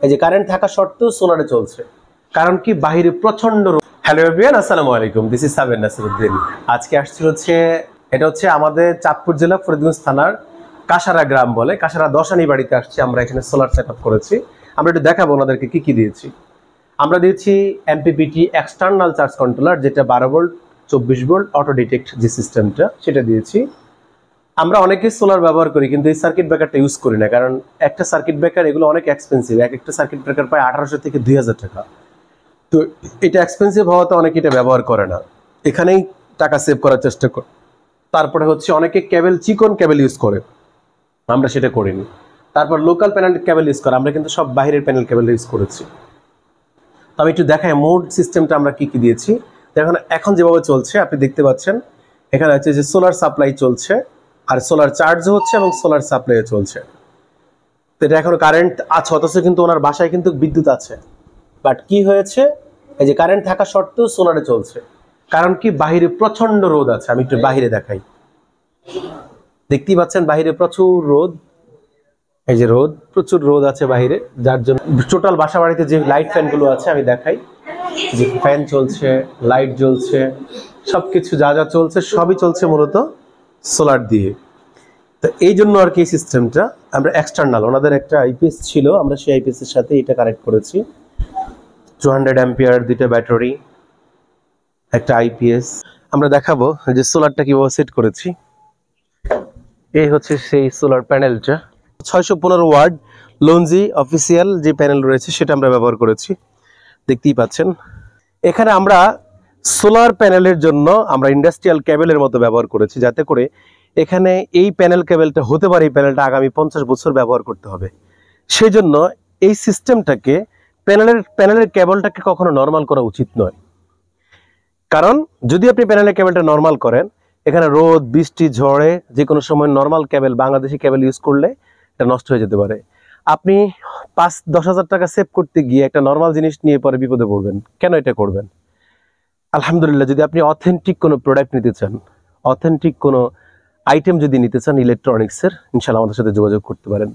এই যে কারেন্ট থাকা সত্ত্বেও সোলারে চলছে, কারণ কি বাইরে প্রচন্ড। হ্যালো এভরিওয়ান, আসসালামু আলাইকুম, দিস ইজ সাবের নাসিরউদ্দিন। আজকে আসছি এটা হচ্ছে আমাদের চাঁদপুর জেলা ফরিদগঞ্জ থানার কাশারা গ্রাম বলে, কাশারা দশানি বাড়িতে আসছি আমরা। এখানে সোলার সেট আপ করেছি, আমরা একটু দেখাবো ওনাদেরকে কি কি দিয়েছি। আমরা দিয়েছি এমপিপিটি এক্সটার্নাল চার্জ কন্ট্রোলার, যেটা 12 ভোল্ট 24 ভোল্ট অটো ডিটেক্ট যে সিস্টেমটা, সেটা দিয়েছি। আমরা অনেকে সোলার ব্যবহার করি কিন্তু এই সার্কিট ব্রেকারটা ইউজ করি না, কারণ একটা সার্কিট ব্রেকার এগুলো অনেক এক্সপেন্সিভ। একটা সার্কিট ব্রেকার প্রায় 1800 থেকে 2000 টাকা। তো এটা এক্সপেন্সিভ হওয়াতে অনেকে এটা ব্যবহার করে না, এখানেই টাকা সেভ করার চেষ্টা করে। তারপরে হচ্ছে অনেকে কেবল চিকন কেবল ইউজ করে, আমরা সেটা করিনি। তারপর লোকাল প্যানেল কেবল ইউজ করে, আমরা কিন্তু সব বাইরের প্যানেল কেবল ইউজ করেছি। তো আমি একটু দেখাই মোড সিস্টেমটা আমরা কি কি দিয়েছি। দেখুন এখন যেভাবে চলছে আপনি দেখতে পাচ্ছেন, এখানে হচ্ছে যে সোলার সাপ্লাই চলছে, আর সোলার চার্জও হচ্ছে এবং সোলার সাপ্লাই চলছে। তো এটা এখন কারেন্ট আছে, অথচ কিন্তু ওনার বাসায় কিন্তু বিদ্যুৎ আছে, বাট কি হয়েছে, এই যে কারেন্ট থাকা সত্ত্বেও সোলারে চলছে, কারণ কি বাইরে প্রচন্ড রোদ আছে। আমি একটু বাইরে দেখাই, দেখতেই পাচ্ছেন বাইরে প্রচুর রোদ। এই যে রোদ, প্রচুর রোদ আছে বাইরে, যার জন্য টোটাল বাসা বাড়িতে যে লাইট ফ্যান গুলো আছে আমি দেখাই, যে ফ্যান চলছে, লাইট জ্বলছে, সবকিছু যা যা চলছে সবই চলছে মূলত সোলার দিয়ে। তো এই জন্য আর কি সিস্টেমটা আমরা এক্সটার্নাল, ওনাদের একটা আইপিএস ছিল, আমরা সেই আইপিএস এর সাথে এটা কানেক্ট করেছি। 200 অ্যাম্পিয়ার দুইটা ব্যাটারি, একটা আইপিএস। আমরা দেখাবো যে সোলারটা কিভাবে সেট করেছি। এই হচ্ছে সেই সোলার প্যানেলটা, 615 ওয়াট লঞ্জি অফিসিয়াল যে প্যানেল রয়েছে সেটা আমরা ব্যবহার করেছি, দেখতেই পাচ্ছেন। এখানে আমরা সোলার প্যানেলের জন্য আমরা ইন্ডাস্ট্রিয়াল কেবলের মতো ব্যবহার করেছি, যাতে করে এখানে এই প্যানেল কেবলটা হতে পারে এই প্যানেলটা আগামী 50 বছর ব্যবহার করতে হবে। সেই জন্য এই সিস্টেমটাকে প্যানেলের কেবলটাকে কখনো নর্মাল করা উচিত নয়, কারণ যদি আপনি প্যানেলের কেবলটা নর্মাল করেন, এখানে রোদ বৃষ্টি ঝড়ে যে কোনো সময় নর্মাল কেবল, বাংলাদেশি কেবল ইউজ করলে এটা নষ্ট হয়ে যেতে পারে। আপনি 5-10 হাজার টাকা সেভ করতে গিয়ে একটা নর্মাল জিনিস নিয়ে পরে বিপদে পড়বেন। কেন এটা করবেন? আলহামদুলিল্লাহ, যদি আপনি অথেন্টিক কোনো প্রোডাক্ট নিতে চান, অথেন্টিক কোনো আইটেম যদি নিতে চান ইলেকট্রনিক্সের, ইনশাআল্লাহ আমাদের সাথে যোগাযোগ করতে পারেন।